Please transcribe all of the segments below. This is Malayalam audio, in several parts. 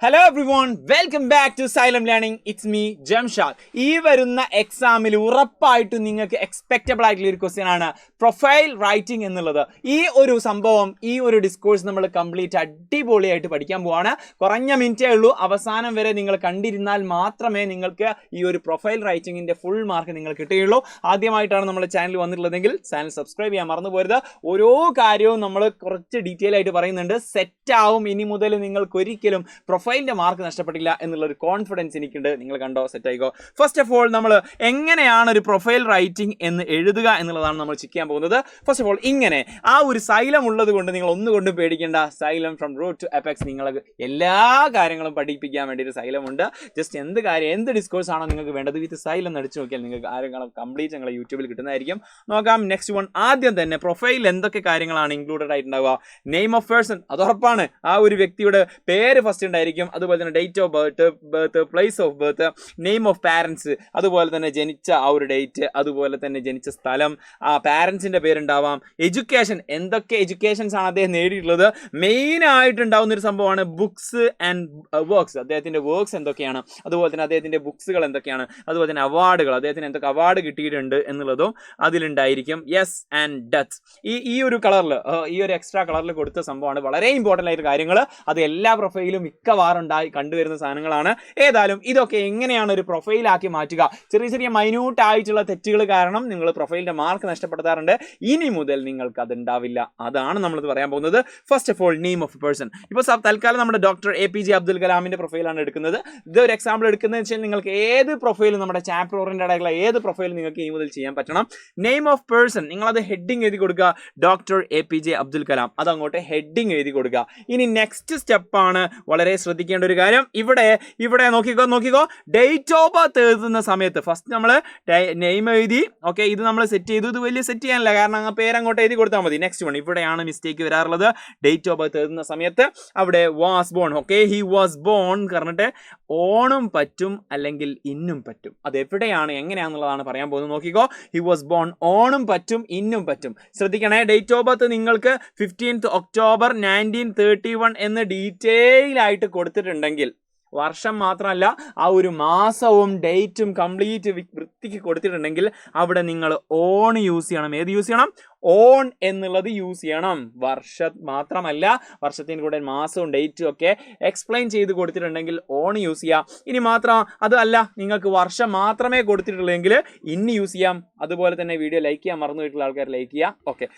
Hello everyone, welcome back to Xylem learning. It's me Jamshad. ഈ വരുന്ന എക്സാമിൽ ഉറപ്പായിട്ടും നിങ്ങൾക്ക് എക്സ്പെക്റ്റബിൾ ആയിട്ടുള്ള ഒരു ക്വസ്റ്റ്യൻ ആണ് പ്രൊഫൈൽ റൈറ്റിംഗ് എന്നുള്ളത്. ഈ ഒരു സംഭവം, ഈ ഒരു ഡിസ്കോഴ്സ് നമ്മൾ കംപ്ലീറ്റ് അടിപൊളിയായിട്ട് പഠിക്കാൻ പോവാണ്. കുറഞ്ഞ മിനിറ്റേ ഉള്ളൂ. അവസാനം വരെ നിങ്ങൾ കണ്ടിരുന്നാൽ മാത്രമേ നിങ്ങൾക്ക് ഈ ഒരു പ്രൊഫൈൽ റൈറ്റിംഗിന്റെ ഫുൾ മാർക്ക് നിങ്ങൾ കിട്ടുകയുള്ളൂ. ആദ്യമായിട്ടാണ് നമ്മുടെ ചാനൽ വന്നിട്ടുള്ളതെങ്കിൽ ചാനൽ സബ്സ്ക്രൈബ് ചെയ്യാൻ മറന്നു പോരുത്. ഓരോ കാര്യവും നമ്മൾ കുറച്ച് ഡീറ്റെയിൽ ആയിട്ട് പറയുന്നുണ്ട്. സെറ്റ് ആവും. ഇനി മുതൽ നിങ്ങൾക്ക് ഒരിക്കലും പ്രൊഫൈലിന്റെ മാർക്ക് നഷ്ടപ്പെട്ടില്ല എന്നുള്ളൊരു കോൺഫിഡൻസ് എനിക്കുണ്ട്. നിങ്ങൾ കണ്ടോ, സെറ്റ് ആയിക്കോ. ഫസ്റ്റ് ഓഫ് ഓൾ നമ്മൾ എങ്ങനെയാണ് ഒരു പ്രൊഫൈൽ റൈറ്റിംഗ് എന്ന് എഴുതുക എന്നുള്ളതാണ് നമ്മൾ ചെക്ക് ചെയ്യാൻ പോകുന്നത്. ഫസ്റ്റ് ഓഫ് ഓൾ ഇങ്ങനെ ആ ഒരു സൈലം ഉള്ളത് കൊണ്ട് നിങ്ങൾ ഒന്നുകൊണ്ടും പേടിക്കേണ്ട. Xylem from root to apex നിങ്ങൾക്ക് എല്ലാ കാര്യങ്ങളും പഠിപ്പിക്കാൻ വേണ്ടി ഒരു സൈലം ഉണ്ട്. ജസ്റ്റ് എന്ത് കാര്യം, എന്ത് ഡിസ്കോഴ്സ് ആണോ നിങ്ങൾക്ക് വേണ്ടത്, വിത്ത് സൈലം നടിച്ചു നോക്കിയാൽ നിങ്ങൾക്ക് കാര്യങ്ങളും കംപ്ലീറ്റ് നിങ്ങൾ യൂട്യൂബിൽ കിട്ടുന്നതായിരിക്കും. നോക്കാം. നെക്സ്റ്റ് വൺ, ആദ്യം തന്നെ പ്രൊഫൈലിൽ എന്തൊക്കെ കാര്യങ്ങളാണ് ഇൻക്ലൂഡഡ് ആയിട്ടുണ്ടാവുക? നെയിം ഓഫ് പേഴ്സൺ, അത് ഉറപ്പാണ്. ആ ഒരു വ്യക്തിയുടെ പേര് ഫസ്റ്റ് ഉണ്ടായിരിക്കും. അതുപോലെ തന്നെ date of birth, place of birth, name of parents, അതുപോലെ തന്നെ ജനിച്ച ആ ഒരു ഡേറ്റ്, അതുപോലെ തന്നെ ജനിച്ച സ്ഥലം, ആ പാരൻസിന്റെ പേരുണ്ടാവാം. എഡ്യൂക്കേഷൻ, എന്തൊക്കെ എഡ്യൂക്കേഷൻസ് ആണ് അദ്ദേഹം നേടിയിട്ടുള്ളത്. മെയിൻ ആയിട്ട് ഉണ്ടാവുന്ന ഒരു സംഭവമാണ് ബുക്സ് ആൻഡ് വർക്ക്സ്. അദ്ദേഹത്തിന്റെ വർക്ക്സ് എന്തൊക്കെയാണ്, അതുപോലെ തന്നെ അദ്ദേഹത്തിന്റെ ബുക്സുകൾ എന്തൊക്കെയാണ്, അതുപോലെ തന്നെ അവാർഡുകൾ, അദ്ദേഹത്തിന് എന്തൊക്കെ അവാർഡ് കിട്ടിയിട്ടുണ്ട് എന്നുള്ളതും അതിലുണ്ടായിരിക്കും. Yes and death. ഈ ഒരു കളറിൽ, ഈ ഒരു എക്സ്ട്രാ കളറിൽ കൊടുത്ത സംഭവമാണ്. വളരെ ഇമ്പോർട്ടൻ്റ് ആയിട്ട് കാര്യങ്ങൾ. അത് എല്ലാ പ്രൊഫൈലും മിക്കവാറുണ്ടായി കണ്ടുവരുന്ന സാധനങ്ങളാണ്. ഏതായാലും ഇതൊക്കെ എങ്ങനെയാണ് ഒരു പ്രൊഫൈലാക്കി മാറ്റുക? ചെറിയ ചെറിയ മൈന്യൂട്ട് ആയിട്ടുള്ള തെറ്റുകൾ കാരണം നിങ്ങൾ പ്രൊഫൈലിന്റെ മാർക്ക് നഷ്ടപ്പെടുത്താറുണ്ട്. ഇനി മുതൽ നിങ്ങൾക്ക് അത് ഉണ്ടാവില്ല. അതാണ് നമ്മളിത് പറയാൻ പോകുന്നത്. First of all, name of person. ഇപ്പോൾ തൽക്കാലം നമ്മുടെ ഡോക്ടർ APJ അബ്ദുൽ കലാമിന്റെ പ്രൊഫൈലാണ് എടുക്കുന്നത്. ഇതൊരു എക്സാമ്പിൾ എടുക്കുന്നത് വെച്ചാൽ നിങ്ങൾക്ക് ഏത് പ്രൊഫൈലും, നമ്മുടെ ചാപ്റ്റർ ഓറിയന്റഡ് ആയിട്ടുള്ള ഏത് പ്രൊഫൈലും നിങ്ങൾക്ക് ഇനി മുതൽ ചെയ്യാൻ പറ്റണം. നെയിം ഓഫ് പേഴ്സൺ, നിങ്ങളത് ഹെഡിങ് എഴുതി കൊടുക്കുക, ഡോക്ടർ APJ അബ്ദുൽ കലാം. അതങ്ങോട്ട് ഹെഡിങ് എഴുതി കൊടുക്കുക. ഇനി നെക്സ്റ്റ് സ്റ്റെപ്പാണ് വളരെ ശ്രദ്ധിക്കേണ്ട ഒരു കാര്യം. ഇവിടെ നോക്കിക്കോ, ഡേറ്റ് ഓഫ് ബർത്ത് എഴുതുന്ന സമയത്ത് ഫസ്റ്റ് നമ്മൾ നെയിം എഴുതി. ഓക്കെ, ഇത് നമ്മൾ സെറ്റ് ചെയ്തു. ഇത് വലിയ സെറ്റ് ചെയ്യാനില്ല, കാരണം ആ പേരങ്ങോട്ട് എഴുതി കൊടുത്താൽ മതി. നെക്സ്റ്റ് വൺ, ഇവിടെയാണ് മിസ്റ്റേക്ക് വരാറുള്ളത്. ഡേറ്റ് ഓഫ് ബർത്ത് എഴുതുന്ന സമയത്ത് അവിടെ was born, okay, he was born പറഞ്ഞിട്ട് ഓണും പറ്റും അല്ലെങ്കിൽ ഇന്നും പറ്റും. അത് എവിടെയാണ്, എങ്ങനെയാണെന്നുള്ളതാണ് പറയാൻ പോകുന്നത്. നോക്കിക്കോ, ഹി വാസ് ബോൺ, ഓണും പറ്റും ഇന്നും പറ്റും. ശ്രദ്ധിക്കണേ, ഡേറ്റ് ഓഫ് ബർത്ത് നിങ്ങൾക്ക് 15th October 1931 എന്ന് ഡീറ്റെയിൽ ആയിട്ട് കൊടുത്തിട്ടുണ്ടെങ്കിൽ, വർഷം മാത്രമല്ല ആ ഒരു മാസവും ഡേറ്റും കംപ്ലീറ്റ് വൃത്തിക്ക് കൊടുത്തിട്ടുണ്ടെങ്കിൽ അവിടെ നിങ്ങൾ ഓൺ യൂസ് ചെയ്യണം. ഏത് യൂസ് ചെയ്യണം? ഓൺ എന്നുള്ളത് യൂസ് ചെയ്യണം. വർഷം മാത്രമല്ല, വർഷത്തിന് കൂടെ മാസവും ഡേറ്റും ഒക്കെ എക്സ്പ്ലെയിൻ ചെയ്ത് കൊടുത്തിട്ടുണ്ടെങ്കിൽ ഓൺ യൂസ് ചെയ്യാം. ഇനി മാത്രം അതല്ല, നിങ്ങൾക്ക് വർഷം മാത്രമേ കൊടുത്തിട്ടുള്ളെങ്കിൽ ഇന്ന് യൂസ് ചെയ്യാം. അതുപോലെ തന്നെ വീഡിയോ ലൈക്ക് ചെയ്യാൻ മറന്നു പോയിട്ടുള്ള ആൾക്കാർ ലൈക്ക് ചെയ്യാം. ഓക്കെ,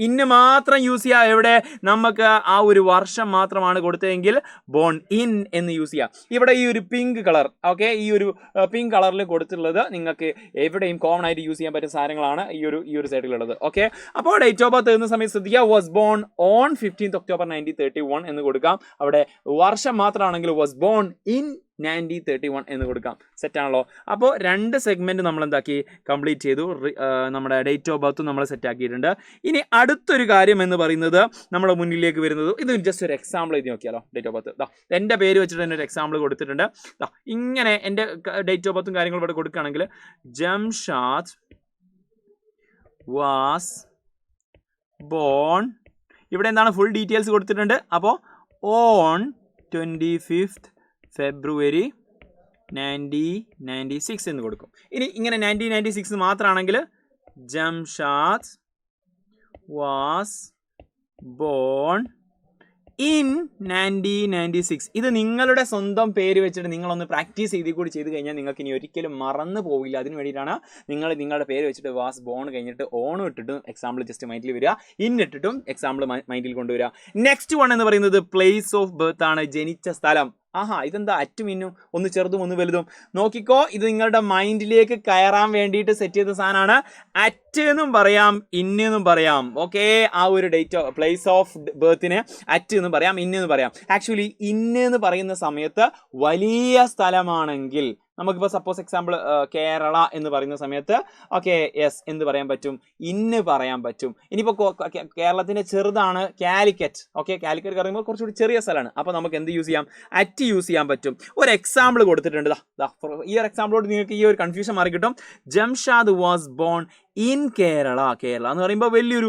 ഇന്ന് മാത്രം യൂസ് ചെയ്യാം. എവിടെ നമുക്ക് ആ ഒരു വർഷം മാത്രമാണ് കൊടുത്തതെങ്കിൽ ബോൺ ഇൻ എന്ന് യൂസ് ചെയ്യാം. ഇവിടെ ഈ ഒരു പിങ്ക് കളർ, ഓക്കെ, ഈ ഒരു പിങ്ക് കളറിൽ കൊടുത്തിട്ടുള്ളത് നിങ്ങൾക്ക് എവിടെയും കോമൺ ആയിട്ട് യൂസ് ചെയ്യാൻ പറ്റുന്ന സാധനങ്ങളാണ് ഈ ഒരു സൈഡിലുള്ളത്. ഓക്കെ, അപ്പോൾ ഡേറ്റ് ഓഫ് ബർത്ത് എഴുതുന്ന സമയത്ത് ശ്രദ്ധിക്കുക, was born on 15th October 1931 എന്ന് കൊടുക്കാം. അവിടെ വർഷം മാത്രമാണെങ്കിൽ വാസ് ബോൺ ഇൻ 1931 എന്ന് കൊടുക്കാം. സെറ്റാണല്ലോ. അപ്പോൾ രണ്ട് സെഗ്മെന്റ് നമ്മൾ എന്താക്കി, കംപ്ലീറ്റ് ചെയ്തു. നമ്മുടെ ഡേറ്റ് ഓഫ് ബർത്ത് നമ്മൾ സെറ്റ് ആക്കിയിട്ടുണ്ട്. ഇനി അടുത്തൊരു കാര്യം എന്ന് പറയുന്നത് നമ്മുടെ മുന്നിലേക്ക് വരുന്നത്, ഇത് ജസ്റ്റ് ഒരു എക്സാമ്പിൾ എഴുതി നോക്കിയാലോ. ഡേറ്റ് ഓഫ് ബർത്ത് എൻ്റെ പേര് വെച്ചിട്ട് തന്നെ ഒരു എക്സാമ്പിൾ കൊടുത്തിട്ടുണ്ട്. ഇങ്ങനെ എൻ്റെ ഡേറ്റ് ഓഫ് ബർത്തും കാര്യങ്ങളും ഇവിടെ കൊടുക്കുകയാണെങ്കിൽ, ജംഷാദ് വാസ് ബോൺ, ഇവിടെ എന്താണ് ഫുൾ ഡീറ്റെയിൽസ് കൊടുത്തിട്ടുണ്ട്. അപ്പോൾ ഓൺ 25th February 1996 എന്ന് കൊടുക്കും. ഇനി ഇങ്ങനെ 1996 മാത്രമാണെങ്കിൽ ജംഷാദ് വാസ് ബോൺ ഇൻ 1996. ഇത് നിങ്ങളുടെ സ്വന്തം പേര് വെച്ചിട്ട് നിങ്ങളൊന്ന് പ്രാക്ടീസ് ചെയ്ത് കൂടി ചെയ്ത് കഴിഞ്ഞാൽ നിങ്ങൾക്ക് ഇനി ഒരിക്കലും മറന്നു പോവില്ല. അതിന് വേണ്ടിയിട്ടാണ് നിങ്ങളുടെ പേര് വെച്ചിട്ട് വാസ് ബോൺ കഴിഞ്ഞിട്ട് ഓൺ ഇട്ടിട്ടും എക്സാമ്പിൾ ജസ്റ്റ് മൈൻഡിൽ വരിക, ഇൻ ഇട്ടിട്ടും എക്സാമ്പിൾ മൈൻഡിൽ കൊണ്ടുവരിക. നെക്സ്റ്റ് വൺ എന്ന് പറയുന്നത് പ്ലേസ് ഓഫ് ബർത്ത് ആണ്, ജനിച്ച സ്ഥലം. ഇതെന്താ അറ്റും ഇന്നും, ഒന്ന് ചെറുതും ഒന്ന് വലുതും. നോക്കിക്കോ, ഇത് നിങ്ങളുടെ മൈൻഡിലേക്ക് കയറാൻ വേണ്ടിയിട്ട് സെറ്റ് ചെയ്ത സാധനമാണ്. അറ്റ് എന്നും പറയാം, ഇന്ന് എന്നും പറയാം. ഓക്കെ, ആ ഒരു ഡേറ്റ് പ്ലേസ് ഓഫ് ബർത്തിന് അറ്റ് എന്ന് പറയാം, ഇന്ന് എന്ന് പറയാം. ആക്ച്വലി ഇന്ന് എന്ന് പറയുന്ന സമയത്ത് വലിയ സ്ഥലമാണെങ്കിൽ, നമുക്കിപ്പോൾ സപ്പോസ് എക്സാമ്പിൾ കേരള എന്ന് പറയുന്ന സമയത്ത് ഓക്കെ യെസ് എന്ന് പറയാൻ പറ്റും, ഇന്ന് പറയാൻ പറ്റും. ഇനിയിപ്പോൾ കേരളത്തിൻ്റെ ചെറുതാണ് കാലിക്കറ്റ്. ഓക്കെ, കാലിക്കറ്റ് പറയുമ്പോൾ കുറച്ചുകൂടി ചെറിയ സ്ഥലമാണ്. അപ്പോൾ നമുക്ക് എന്ത് യൂസ് ചെയ്യാം? അറ്റ് യൂസ് ചെയ്യാൻ പറ്റും. ഒരു എക്സാമ്പിൾ കൊടുത്തിട്ടുണ്ട്. ഈ ഒരു എക്സാമ്പിളോട് നിങ്ങൾക്ക് ഈ ഒരു കൺഫ്യൂഷൻ മാറി കിട്ടും. Jamshad was born in Kerala എന്ന് പറയുമ്പോൾ വലിയൊരു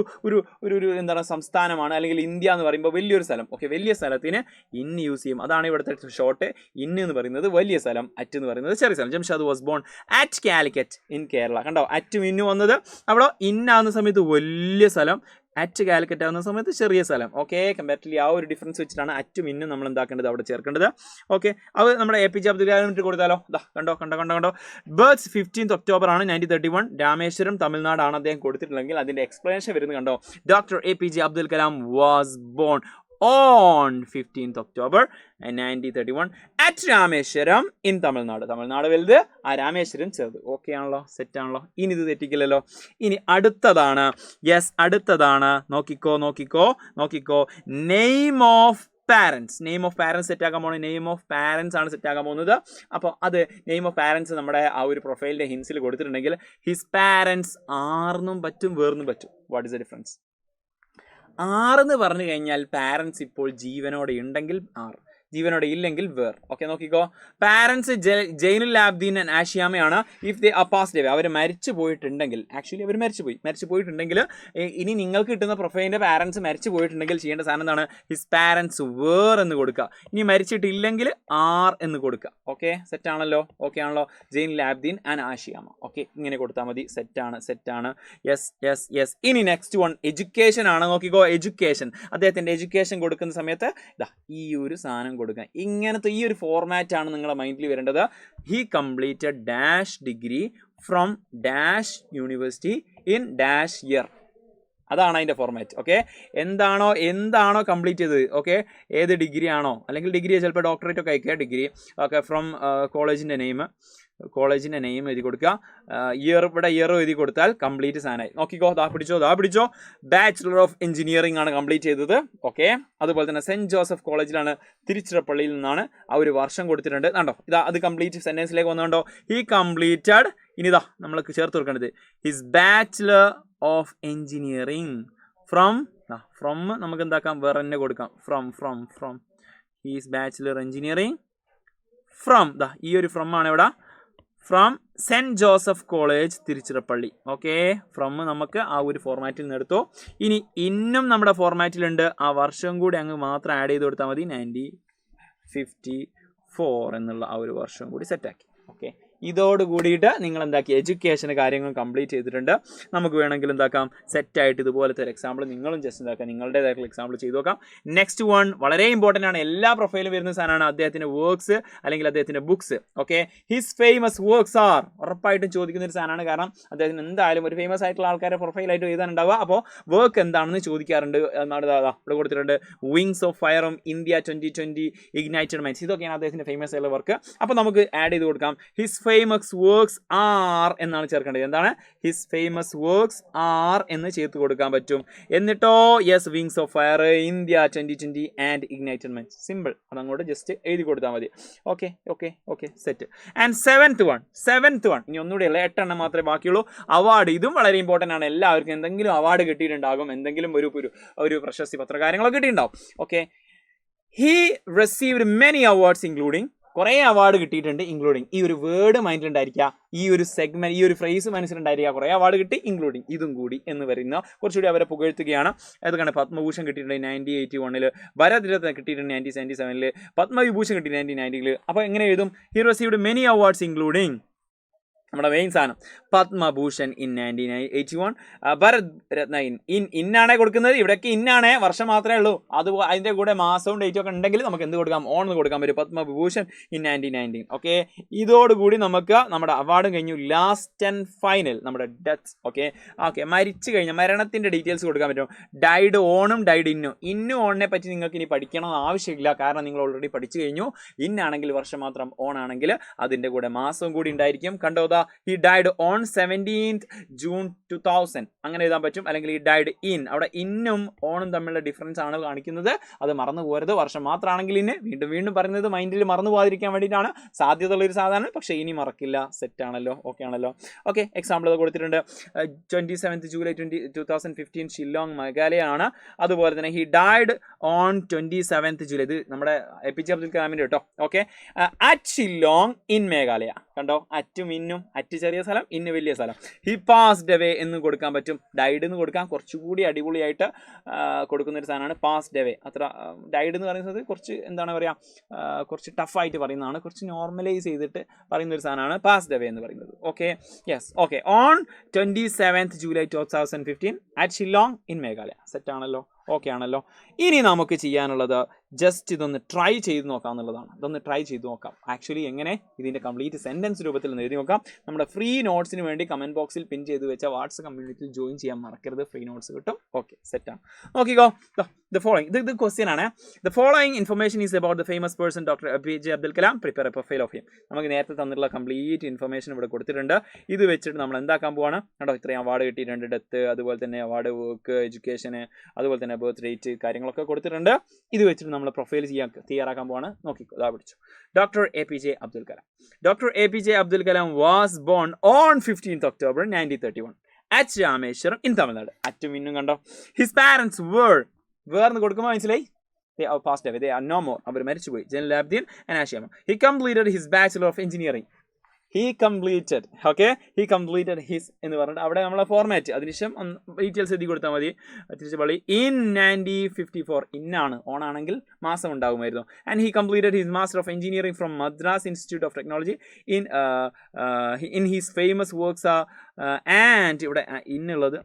ഒരു എന്താണ് സംസ്ഥാനമാണ്, അല്ലെങ്കിൽ ഇന്ത്യ എന്ന് പറയുമ്പോൾ വലിയൊരു സ്ഥലം. ഓക്കെ, വലിയ സ്ഥലത്തിന് ഇൻ യൂസ് ചെയ്യും. അതാണ് ഇവിടുത്തെ ഷോർട്ട്. ഇൻ എന്ന് പറയുന്നത് വലിയ സ്ഥലം, അറ്റ് എന്ന് പറയുന്നത് ചെറിയ സ്ഥലം. Jamshad was born at Calicut in Kerala. കണ്ടോ, അറ്റും ഇന്നും വന്നത്. അവിടെ ഇന്നാകുന്ന സമയത്ത് വലിയ സ്ഥലം, അറ്റ് കാലിക്കറ്റ് ആകുന്ന സമയത്ത് ചെറിയ സ്ഥലം. ഓക്കെ, കമ്പാരിറ്റീവ്ലി ആ ഒരു ഡിഫറൻസ് വെച്ചിട്ടാണ് അറ്റും ഇന്നും നമ്മൾ എന്താക്കേണ്ടത്, അവിടെ ചേർക്കേണ്ടത്. ഓക്കെ, അത് നമ്മുടെ APJ അബ്ദുൽ കലാം കൊടുത്താലോ. കണ്ടോ ബർത്ത് 15th October ആണ് 1931. രാമേശ്വരം തമിഴ്നാടാണ് അദ്ദേഹം കൊടുത്തിട്ടുണ്ടെങ്കിൽ അതിന്റെ എക്സ്പ്ലനേഷൻ വരുന്നത് കണ്ടോ. Doctor APJ Abdul Kalam was born on 15th October 1931 at Rameswaram in Tamil Nadu. Tamil Nadu വലുത്, ആ രാമേശ്വരം ചെറുത്. ഓക്കെ ആണല്ലോ, സെറ്റ് ആണല്ലോ. ഇനി ഇത് തെറ്റിക്കില്ലല്ലോ. ഇനി അടുത്തതാണ്, അടുത്തതാണ്, നോക്കിക്കോ. നെയിം ഓഫ് പാരൻസ് സെറ്റ് ആക്കാൻ പോകുന്നത്. നെയിം ഓഫ് പാരൻസ് ആണ് സെറ്റ് ആക്കാൻ പോകുന്നത്. അപ്പോൾ അത് നെയിം ഓഫ് പാരൻസ് നമ്മുടെ ആ ഒരു പ്രൊഫൈലിന്റെ ഹിൻസിൽ കൊടുത്തിട്ടുണ്ടെങ്കിൽ ഹിസ് പാരൻസ് ആർന്നും പറ്റും, വേർന്നും പറ്റും. What is the difference? ആറെന്ന് പറഞ്ഞു കഴിഞ്ഞാൽ പാരൻസ് ഇപ്പോൾ ജീവനോടെ ഉണ്ടെങ്കിൽ ആർ, ജീവനോടെ ഇല്ലെങ്കിൽ വേർ. ഓക്കെ, നോക്കിക്കോ. പാരൻസ് ജൈനുൽ ആബ്ദീൻ ആൻഡ് ആഷിയാമയാണ്. If they are passed away, അവർ മരിച്ചു പോയിട്ടുണ്ടെങ്കിൽ, ആക്ച്വലി അവർ മരിച്ചു പോയിട്ടുണ്ടെങ്കിൽ ഇനി നിങ്ങൾക്ക് കിട്ടുന്ന പ്രൊഫൈലിൻ്റെ പാരൻസ് മരിച്ചു പോയിട്ടുണ്ടെങ്കിൽ ചെയ്യേണ്ട സാധനം എന്താണ്? ഹിസ് പാരൻസ് വേർ എന്ന് കൊടുക്കുക. ഇനി മരിച്ചിട്ടില്ലെങ്കിൽ ആർ എന്ന് കൊടുക്കുക. ഓക്കെ, സെറ്റാണല്ലോ. ഓക്കെ ആണല്ലോ. ജൈനുൽ ആബ്ദീൻ ആൻഡ് ആഷിയാമ. ഓക്കെ, ഇങ്ങനെ കൊടുത്താൽ മതി. സെറ്റാണ്. യെസ്. ഇനി നെക്സ്റ്റ് വൺ എഡ്യൂക്കേഷൻ ആണ്. നോക്കിക്കോ, എഡ്യൂക്കേഷൻ. അദ്ദേഹത്തിൻ്റെ എഡ്യൂക്കേഷൻ കൊടുക്കുന്ന സമയത്ത് ഈ ഒരു സാധനം കൊടുക്കുക. ഇങ്ങനത്തെ ഈ ഒരു ഫോർമാറ്റ് ആണ് നിങ്ങളുടെ മൈൻഡിൽ വരേണ്ടത്. He completed dash degree from dash university in dash year. അതാണ് അതിൻ്റെ ഫോർമാറ്റ്. ഓക്കെ, എന്താണോ കംപ്ലീറ്റ് ചെയ്തത്. ഓക്കെ, ഏത് ഡിഗ്രി ആണോ, അല്ലെങ്കിൽ ഡിഗ്രി ചിലപ്പോൾ ഡോക്ടറേറ്റ് ഒക്കെ അയക്കുക. ഡിഗ്രി ഓക്കെ, ഫ്രം കോളേജിൻ്റെ നെയിം എഴുതി കൊടുക്കുക. ഇവിടെ ഇയർ എഴുതി കൊടുത്താൽ കംപ്ലീറ്റ് സാധനമായി. നോക്കിക്കോ, പിടിച്ചോ. ബാച്ചിലർ ഓഫ് എഞ്ചിനീയറിംഗ് ആണ് കംപ്ലീറ്റ് ചെയ്തത്. ഓക്കെ, അതുപോലെ തന്നെ സെൻറ്റ് ജോസഫ് കോളേജിലാണ്, തിരുച്ചിറപ്പള്ളിയിൽ നിന്നാണ്. ആ ഒരു വർഷം കൊടുത്തിട്ടുണ്ട്. കണ്ടോ, അത് കംപ്ലീറ്റ് സെൻറ്റൻസിലേക്ക് വന്നുകൊണ്ടോ. He completed. ഇനി നമ്മൾ ചേർത്ത് കൊടുക്കേണ്ടത് his bachelor of engineering from നമുക്ക് എന്താക്കാം, വേറെ തന്നെ കൊടുക്കാം. From his bachelor engineering from ഈ ഒരു ഫ്രം ആണ് ഇവിടെ. From Saint Joseph college Tiruchirappalli. Okay, from നമുക്ക് ആ ഒരു ഫോർമാറ്റിൽ നിന്ന് എടുത്തോ. ഇനി ഇന്നും നമ്മുടെ ഫോർമാറ്റിലുണ്ട്. ആ വർഷം കൂടി അങ്ങ് മാത്രം ആഡ് ചെയ്ത് കൊടുത്താൽ മതി. 1954 എന്നുള്ള ആ ഒരു വർഷം കൂടി സെറ്റാക്കി. ഓക്കെ, ഇതോട് കൂടിയിട്ട് നിങ്ങൾ എന്താക്കി, എഡ്യൂക്കേഷന് കാര്യങ്ങൾ കംപ്ലീറ്റ് ചെയ്തിട്ടുണ്ട്. നമുക്ക് വേണമെങ്കിൽ എന്താക്കാം, സെറ്റായിട്ട് ഇതുപോലത്തെ ഒരു എക്സാമ്പിൾ നിങ്ങളും ജസ്റ്റ് എന്താക്കാം, നിങ്ങളുടേതായിട്ടുള്ള എക്സാമ്പിൾ ചെയ്ത് നോക്കാം. നെക്സ്റ്റ് വൺ വളരെ ഇമ്പോർട്ടൻ്റ് ആണ്, എല്ലാ പ്രൊഫൈലും വരുന്ന സാധനമാണ്. അദ്ദേഹത്തിൻ്റെ വർക്ക്സ് അല്ലെങ്കിൽ അദ്ദേഹത്തിൻ്റെ books. Okay, his famous works R. ഉറപ്പായിട്ടും ചോദിക്കുന്ന ഒരു സാധനമാണ്. കാരണം അദ്ദേഹത്തിന് എന്തായാലും ഒരു ഫേമസ് ആയിട്ടുള്ള ആൾക്കാരെ പ്രൊഫൈലായിട്ട് എഴുതാനുണ്ടാവുക. അപ്പോൾ വർക്ക് എന്താണെന്ന് ചോദിക്കാറുണ്ട്. ഇവിടെ കൊടുത്തിട്ടുണ്ട്. വിങ്സ് ഓഫ് ഫയറും ഇന്ത്യ 2020 ഇഗ്നൈറ്റഡ് മൈൻഡ്സ്. ഇതൊക്കെയാണ് അദ്ദേഹത്തിൻ്റെ ഫേമസ് ആയിട്ടുള്ള വർക്ക്. അപ്പോൾ നമുക്ക് ആഡ് ചെയ്ത് കൊടുക്കാം. ഹിസ് ഫേമസ് വർക്ക്സ് ആർ എന്നാണ് ചേർക്കേണ്ടത്. എന്താണ്? ഹിസ് ഫേമസ് വർക്ക്സ് ആർ എന്ന് ചേർത്ത് കൊടുക്കാൻ പറ്റും. എന്നിട്ടോ wings of fire, India 2020 and Ignited minds. Simple. അതങ്ങോട്ട് ജസ്റ്റ് എഴുതി കൊടുത്താൽ മതി. Okay set. And seventh one ഇനി ഒന്നുകൂടെ ഉള്ള 8 എണ്ണം മാത്രമേ ബാക്കിയുള്ളൂ. അവാർഡ്. ഇതും വളരെ ഇമ്പോർട്ടൻ്റ് ആണ്. എല്ലാവർക്കും എന്തെങ്കിലും അവാർഡ് കിട്ടിയിട്ടുണ്ടാകും, എന്തെങ്കിലും ഒരു പ്രശസ്തി പത്ര കാര്യങ്ങളൊക്കെ കിട്ടിയിട്ടുണ്ടാവും. Okay, he received many awards including. കുറേ അവാർഡ് കിട്ടിയിട്ടുണ്ട്, ഇൻക്ലൂഡിങ്. ഈ ഒരു വേർഡ് മൈൻഡിലുണ്ടായിരിക്കുക, ഈ ഒരു സെഗ്മെന്റ്, ഈ ഒരു ഫ്രേസ് മനസ്സിലുണ്ടായിരിക്കുക. കുറേ അവാർഡ് കിട്ടി, ഇൻക്ലൂഡിങ് ഇതും കൂടി എന്ന് പറയുന്ന കുറച്ചുകൂടി അവരെ പുകഴ്ത്തുകയാണ്. അതൊക്കെയാണ് പത്മഭൂഷൺ കിട്ടിയിട്ടുണ്ട് 1981, ഭാരതരത്ന കിട്ടിയിട്ടുണ്ട് 1977, പത്മവിഭൂഷൺ കിട്ടി 1990. അപ്പോൾ എങ്ങനെ എഴുതും? He received many awards including നമ്മുടെ മെയിൻ സാധനം പത്മഭൂഷൺ ഇൻ 1981, ഭരത് രത്ന ഇന്നാണേ കൊടുക്കുന്നത്. ഇവിടെയൊക്കെ ഇന്നാണേ, വർഷം മാത്രമേ ഉള്ളൂ. അതിൻ്റെ കൂടെ മാസവും ഡേറ്റും ഒക്കെ ഉണ്ടെങ്കിൽ നമുക്ക് എന്ത് കൊടുക്കാം? ഓൺ എന്ന് കൊടുക്കാൻ പറ്റും. പത്മഭൂഷൺ ഇൻ 1919. ഓക്കെ, ഇതോടുകൂടി നമുക്ക് നമ്മുടെ അവാർഡും കഴിഞ്ഞു. ലാസ്റ്റ് ആൻഡ് ഫൈനൽ നമ്മുടെ ഡെത്ത്സ്. ഓക്കെ, മരിച്ചു കഴിഞ്ഞാൽ മരണത്തിൻ്റെ ഡീറ്റെയിൽസ് കൊടുക്കാൻ പറ്റും. ഡൈഡ് ഓണും ഡൈഡ് ഇന്നും ഓണിനെ പറ്റി നിങ്ങൾക്ക് ഇനി പഠിക്കണമെന്ന് ആവശ്യമില്ല, കാരണം നിങ്ങൾ ഓൾറെഡി പഠിച്ചു കഴിഞ്ഞു. ഇന്നാണെങ്കിൽ വർഷം മാത്രം, ഓൺ ആണെങ്കിൽ അതിൻ്റെ കൂടെ മാസവും കൂടി ഉണ്ടായിരിക്കും. കണ്ടോതാ, he died on 17th June 2000 അങ്ങനെ എഴുതാൻ പറ്റും. അല്ലെങ്കിൽ he died in, അവിടെ ഇന്നും ഓണും തമ്മിലുള്ള ഡിഫറൻസ് ആണ് കാണിക്കുന്നത്. അത് മറന്നു പോകരുത്. വർഷം മാത്രമാണെങ്കിൽ ഇന്ന് വീണ്ടും പറയുന്നത് മൈൻഡിൽ മറന്നു പോകാതിരിക്കാൻ വേണ്ടിയിട്ടാണ്. സാധ്യതയുള്ള ഒരു സാധനമാണ്, പക്ഷേ ഇനി മറക്കില്ല. സെറ്റ് ആണല്ലോ, ഓക്കെ ആണല്ലോ. ഓക്കെ, എക്സാമ്പിൾ കൊടുത്തിട്ടുണ്ട്. 27th July 2015 ഷില്ലോങ് മേഘാലയ ആണ്. അതുപോലെ തന്നെ he died on 27th July, ഇത് നമ്മുടെ APJ അബ്ദുൽ കലാമിൻ്റെ കേട്ടോ. Okay, at Shillong in Meghalaya. കണ്ടോ, അറ്റും ഇന്നും, അറ്റ് ചെറിയ സ്ഥലം, ഇന്ന് വലിയ സ്ഥലം. ഹി പാസ്ഡ് അവേ എന്ന് കൊടുക്കാൻ പറ്റും, ഡൈഡ് എന്ന് കൊടുക്കാം. കുറച്ചുകൂടി അടിപൊളിയായിട്ട് കൊടുക്കുന്നൊരു സാധനമാണ് പാസ്ഡ് അവേ. അത്ര ഡൈഡ് എന്ന് പറയുന്നത് കുറച്ച് എന്താണ് പറയുക, കുറച്ച് ടഫായിട്ട് പറയുന്നതാണ്, കുറച്ച് നോർമലൈസ് ചെയ്തിട്ട് പറയുന്നൊരു സാധനമാണ് പാസ്ഡ് അവേ എന്ന് പറയുന്നത്. Okay, yes, okay. On 27th July 2015 at Shillong in Meghalaya. സെറ്റാണല്ലോ, ഓക്കെ ആണല്ലോ. ഇനി നമുക്ക് ചെയ്യാനുള്ളത് ജസ്റ്റ് ഇതൊന്ന് ട്രൈ ചെയ്ത് നോക്കാം എന്നുള്ളതാണ്. ഇതൊന്ന് ട്രൈ ചെയ്ത് നോക്കാം. ആക്ച്വലി എങ്ങനെ ഇതിൻ്റെ കംപ്ലീറ്റ് സെൻറ്റൻസ് രൂപത്തിൽ ഒന്ന് എഴുതി നോക്കാം. നമ്മുടെ ഫ്രീ നോട്ട്സിന് വേണ്ടി കമൻറ്റ് ബോക്സിൽ പിൻ ചെയ്ത് വെച്ച വാട്സ്ആപ്പ് കമ്മ്യൂണിറ്റിയിൽ ജോയിൻ ചെയ്യാൻ മറക്കരുത്. ഫ്രീ നോട്ട്സ് കിട്ടും. ഓക്കെ, സെറ്റാണ്. നോക്കിക്കോ, the following, ഇത് ക്വസ്റ്റ്യൻ ആണ്. The following information is about the famous person Dr. APJ Abdul Kalam. Prepare a profile of him. നമുക്ക് നേരത്തെ തന്നിട്ടുള്ള കംപ്ലീറ്റ് ഇൻഫർമേഷൻ ഇവിടെ കൊടുത്തിട്ടുണ്ട്. ഇത് വെച്ചിട്ട് നമ്മൾ എന്താക്കാൻ പോവാണ് കേട്ടോ. ഇത്രയും അവാർഡ് കിട്ടിയിട്ടുണ്ട്, ഡെത്ത്, അതുപോലെ തന്നെ അവാർഡ്, വർക്ക്, എഡ്യൂക്കേഷന്, അതുപോലെ തന്നെ ബർത്ത് ഡേറ്റ് കാര്യങ്ങളൊക്കെ കൊടുത്തിട്ടുണ്ട്. ഇത് വെച്ചിട്ട് നമ്മൾ പ്രൊഫൈൽ തയ്യാറാക്കാൻ പോവാണ്. നോക്കിക്കോ, ഇതാ പിടിച്ചു. Doctor APJ Abdul Kalam. Dr. APJ Abdul Kalam was born on 15th October 1931 at Rameshwaram in Tamil Nadu. അറ്റും ഇന്നും കണ്ടോ. His parents were, വേർന്ന് കൊടുക്കുമ്പോൾ മനസ്സിലായി, they are passed away, they are no more. അവർ മരിച്ചുപോയി. ജനൽ Abdeen and ആഷിയമ്മ. He completed his Bachelor of Engineering. He completed his എന്ന് പറഞ്ഞിട്ട് അവിടെ നമ്മളെ ഫോർമാറ്റ്, അതിനുശേഷം ഡീറ്റെയിൽസ് എഴുതി കൊടുത്താൽ മതി. തിരിച്ച് പള്ളി in 1954. ഇന്നാണ്, ഓണാണെങ്കിൽ മാസം ഉണ്ടാകുമായിരുന്നു. And he completed his Master of Engineering from Madras Institute of Technology in his famous works and ഇവിടെ ഇന്നുള്ളത്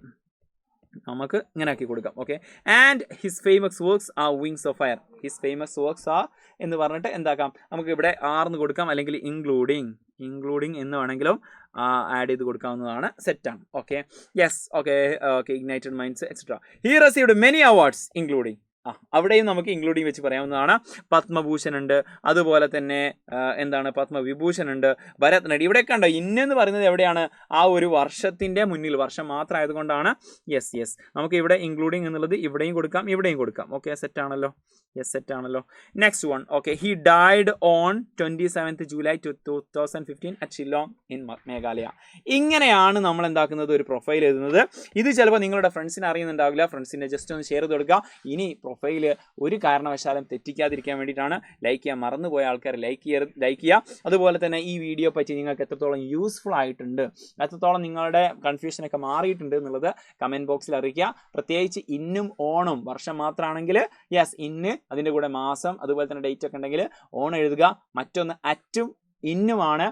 നമുക്ക് ഇങ്ങനെ ആക്കി കൊടുക്കാം. Okay, and his famous works R wings of fire. His famous works R എന്ന് പറഞ്ഞിട്ട് എന്താക്കാം, നമുക്ക് ഇവിടെ ആർന്ന് കൊടുക്കാം, അല്ലെങ്കിൽ ഇൻക്ലൂഡിങ് എന്ന് വേണമെങ്കിലും ആഡ് ചെയ്ത് കൊടുക്കാവുന്നതാണ്. സെറ്റാണ്. Okay, yes, okay, Ignited minds etcetera. He received many awards including, അവിടെയും നമുക്ക് ഇൻക്ലൂഡിങ് വെച്ച് പറയാവുന്നതാണ്. പത്മഭൂഷൺ ഉണ്ട്, അതുപോലെ തന്നെ എന്താണ് പത്മവിഭൂഷൺ ഉണ്ട്, ഭരത് നടി. ഇവിടെ കണ്ടോ ഇന്നെന്ന് പറയുന്നത് എവിടെയാണ്, ആ ഒരു വർഷത്തിൻ്റെ മുന്നിൽ, വർഷം മാത്രം ആയതുകൊണ്ടാണ്. യെസ്, നമുക്ക് ഇവിടെ ഇൻക്ലൂഡിങ് എന്നുള്ളത് ഇവിടെയും കൊടുക്കാം, ഇവിടെയും കൊടുക്കാം. ഓക്കെ, സെറ്റാണല്ലോ. യെസ്, സെറ്റാണല്ലോ. Next one. Okay, he died on 27th July 2015 at Shillong in Meghalaya. ഇങ്ങനെയാണ് നമ്മൾ എന്താക്കുന്നത്, ഒരു പ്രൊഫൈൽ എഴുതുന്നത്. ഇത് ചിലപ്പോൾ നിങ്ങളുടെ ഫ്രണ്ട്സിന് അറിയുന്നുണ്ടാവില്ല. ഫ്രണ്ട്സിനെ ജസ്റ്റ് ഒന്ന് ഷെയർ ചെയ്ത് കൊടുക്കുക. ഇനി പ്രൊഫൈല് ഒരു കാരണവശാലും തെറ്റിക്കാതിരിക്കാൻ വേണ്ടിയിട്ടാണ്. ലൈക്ക് ചെയ്യാൻ മറന്നുപോയ ആൾക്കാർ ലൈക്ക് ചെയ്യുക. അതുപോലെ തന്നെ ഈ വീഡിയോ പറ്റി നിങ്ങൾക്ക് എത്രത്തോളം യൂസ്ഫുൾ ആയിട്ടുണ്ട്, എത്രത്തോളം നിങ്ങളുടെ കൺഫ്യൂഷനൊക്കെ മാറിയിട്ടുണ്ട് എന്നുള്ളത് കമൻറ്റ് ബോക്സിൽ അറിയിക്കുക. പ്രത്യേകിച്ച് ഇന്നും ഓണും വർഷം മാത്രമാണെങ്കിൽ യെസ് ഇന്ന്, അതിൻ്റെ കൂടെ മാസം, അതുപോലെ തന്നെ ഡേറ്റ് ഒക്കെ ഉണ്ടെങ്കിൽ ഓൺ എഴുതുക. മറ്റൊന്ന് അറ്റും ഇന്നുമാണ്.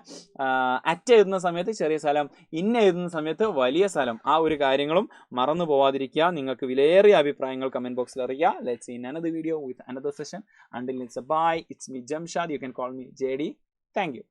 അറ്റ് എഴുതുന്ന സമയത്ത് ചെറിയ സ്ഥലം, ഇന്ന് എഴുതുന്ന സമയത്ത് വലിയ സ്ഥലം. ആ ഒരു കാര്യങ്ങളും മറന്നു പോവാതിരിക്കുക. നിങ്ങൾക്ക് വിലയേറിയ അഭിപ്രായങ്ങൾ കമൻറ്റ് ബോക്സിൽ അറിയിക്കുക. Let's see another video with another session. Until it's a bye. It's me Jamshad. You can call me JD. Thank you.